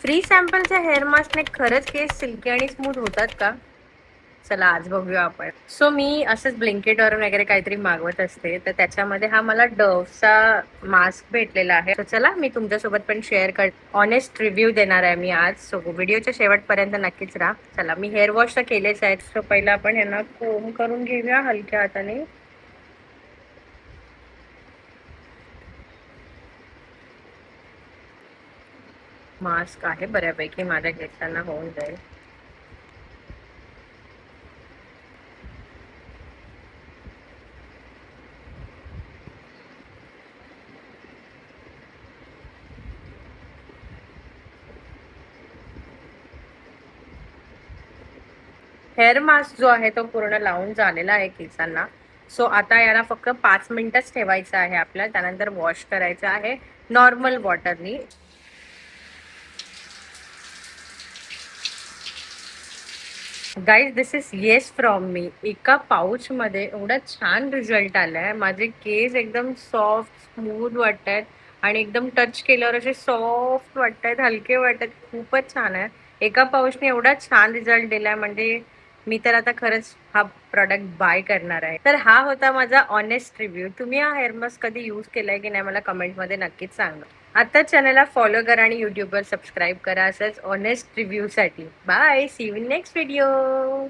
Free सॅम्पलच्या hair मास्कने खरंच केस silkie आणि smooth होतात का? चला आज बघूया आपण. सो मी असंच ब्लिंकिटवरून वगैरे काहीतरी मागवत असते, तर त्याच्यामध्ये हा मला डव्हचा मास्क भेटलेला आहे. तर चला मी तुमच्यासोबत पण शेअर कर, ऑनेस्ट रिव्ह्यू देणार आहे मी आज. सो व्हिडिओच्या शेवटपर्यंत नक्कीच राहा. चला, मी हेअर वॉश तर केलेच आहेत. सो पहिला आपण ह्यांना कोम करून घेऊया हलक्या हाताने. मास्क आहे बऱ्यापैकी, माझ्या केसांना होऊन जाईल. हेअर मास्क जो आहे तो पूर्ण लावून झालेला आहे केसांना. सो आता याला फक्त 5 मिनिटच ठेवायचं आहे आपल्याला. त्यानंतर वॉश करायचं आहे नॉर्मल वॉटरनी. Guys, this is yes from me. एका पाऊच मध्ये एवढा छान रिझल्ट आलाय. माझे केस एकदम सॉफ्ट स्मूथ वाटत आहेत आणि एकदम टच केल्यावर असे सॉफ्ट वाटत आहेत, हलके वाटत आहेत. खूपच छान आहे. एका पाऊचने एवढा छान रिझल्ट दिलाय म्हणजे मी तर आता खरंच हा प्रॉडक्ट बाय करणार आहे. तर हा होता माझा ऑनेस्ट रिव्ह्यू. तुम्ही हा हेअर मास्क कधी यूज केलाय की नाही मला कमेंटमध्ये नक्कीच सांगा. आता चॅनलला फॉलो करा आणि यूट्यूबवर सबस्क्राईब करा असंच ऑनेस्ट रिव्ह्यूसाठी. Bye, see you in next video.